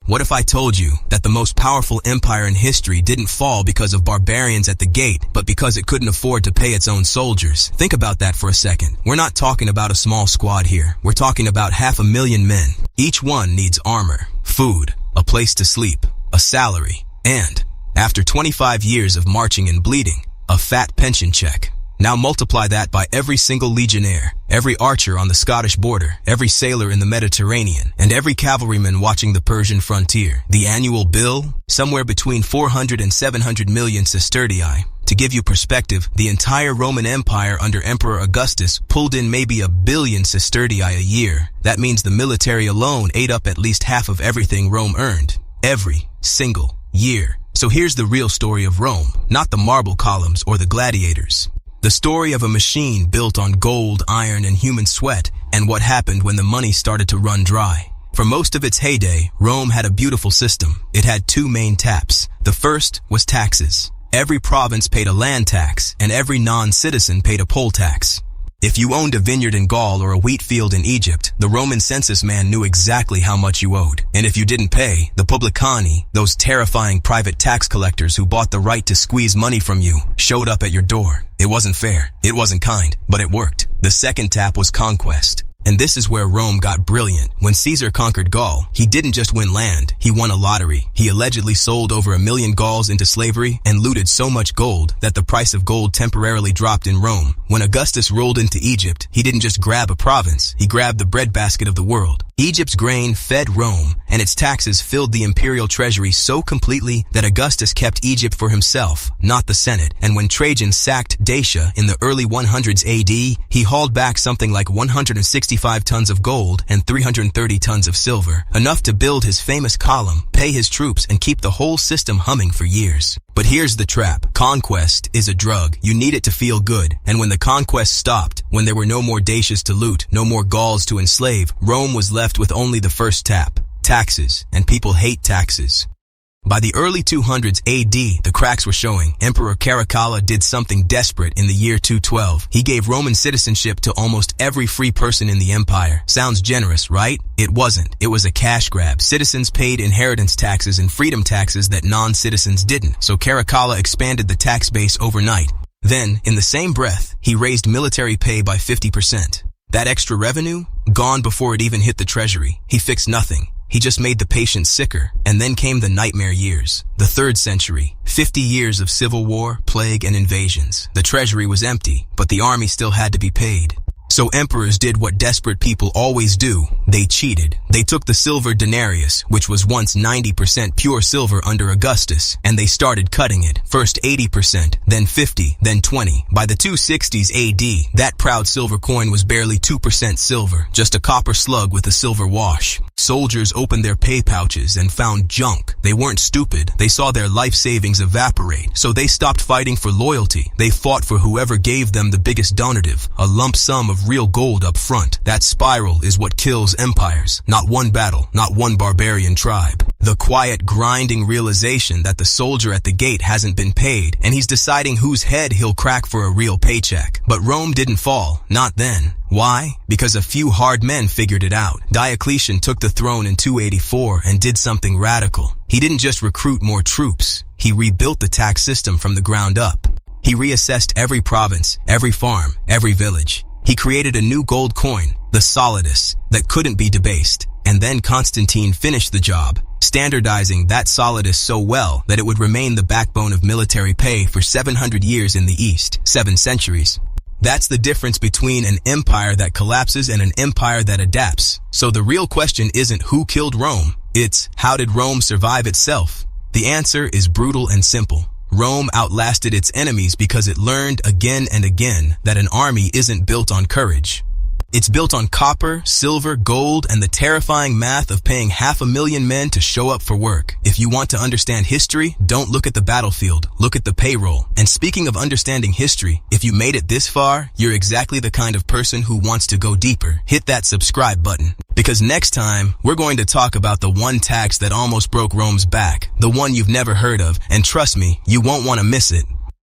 What if I told you that the most powerful empire in history didn't fall because of barbarians at the gate, but because it couldn't afford to pay its own soldiers? Think about that for a second. We're not talking about a small squad here. We're talking about 500,000 men. Each one needs armor, food, a place to sleep, a salary, and, after 25 years of marching and bleeding, a fat pension check. Now multiply that by every single legionnaire, every archer on the Scottish border, every sailor in the Mediterranean, and every cavalryman watching the Persian frontier. The annual bill? Somewhere between 400 and 700 million sestertii. To give you perspective, the entire Roman Empire under Emperor Augustus pulled in maybe 1 billion sestertii a year. That means the military alone ate up at least half of everything Rome earned. Every single year. So here's the real story of Rome, not the marble columns or the gladiators. The story of a machine built on gold, iron, and human sweat, and what happened when the money started to run dry. For most of its heyday, Rome had a beautiful system. It had 2 main taps. The first was taxes. Every province paid a land tax, and every non-citizen paid a poll tax. If you owned a vineyard in Gaul or a wheat field in Egypt, the Roman census man knew exactly how much you owed. And if you didn't pay, the publicani, those terrifying private tax collectors who bought the right to squeeze money from you, showed up at your door. It wasn't fair, it wasn't kind, but it worked. The second tap was conquest. And this is where Rome got brilliant. When Caesar conquered Gaul, he didn't just win land, he won a lottery. He allegedly sold over 1 million Gauls into slavery and looted so much gold that the price of gold temporarily dropped in Rome. When Augustus rolled into Egypt, he didn't just grab a province, he grabbed the breadbasket of the world. Egypt's grain fed Rome, and its taxes filled the imperial treasury so completely that Augustus kept Egypt for himself, not the Senate. And when Trajan sacked Dacia in the early 100s AD, he hauled back something like 165 tons of gold and 330 tons of silver, enough to build his famous column, pay his troops, and keep the whole system humming for years. But here's the trap. Conquest is a drug. You need it to feel good. And when the conquest stopped, when there were no more Dacias to loot, no more Gauls to enslave, Rome was left with only the first tap, taxes, and people hate taxes. By the early 200s AD, the cracks were showing. Emperor Caracalla did something desperate in the year 212. He gave Roman citizenship to almost every free person in the empire. Sounds generous, right? It wasn't. It was a cash grab. Citizens paid inheritance taxes and freedom taxes that non-citizens didn't. So Caracalla expanded the tax base overnight. Then, in the same breath, he raised military pay by 50%. That extra revenue? Gone before it even hit the treasury. He fixed nothing. He just made the patient sicker. And then came the nightmare years. The 3rd century. 50 years of civil war, plague, and invasions. The treasury was empty, but the army still had to be paid. So emperors did what desperate people always do. They cheated. They took the silver denarius, which was once 90% pure silver under Augustus, and they started cutting it. First 80%, then 50, then 20. By the 260s AD, that proud silver coin was barely 2% silver, just a copper slug with a silver wash. Soldiers opened their pay pouches and found junk. They weren't stupid. They saw their life savings evaporate, so they stopped fighting for loyalty. They fought for whoever gave them the biggest donative, a lump sum of real gold up front. That spiral is what kills empires. Not one battle, not one barbarian tribe. The quiet, grinding realization that the soldier at the gate hasn't been paid, and he's deciding whose head he'll crack for a real paycheck. But Rome didn't fall, not then. Why? Because a few hard men figured it out. Diocletian took the throne in 284 and did something radical. He didn't just recruit more troops. He rebuilt the tax system from the ground up. He reassessed every province, every farm, every village. He created a new gold coin, the solidus, that couldn't be debased. And then Constantine finished the job, standardizing that solidus so well that it would remain the backbone of military pay for 700 years in the East, 7 centuries. That's the difference between an empire that collapses and an empire that adapts. So the real question isn't who killed Rome, it's how did Rome survive itself? The answer is brutal and simple. Rome outlasted its enemies because it learned again and again that an army isn't built on courage. It's built on copper, silver, gold, and the terrifying math of paying 500,000 men to show up for work. If you want to understand history, don't look at the battlefield, look at the payroll. And speaking of understanding history, if you made it this far, you're exactly the kind of person who wants to go deeper. Hit that subscribe button. Because next time, we're going to talk about the one tax that almost broke Rome's back, the one you've never heard of, and trust me, you won't want to miss it.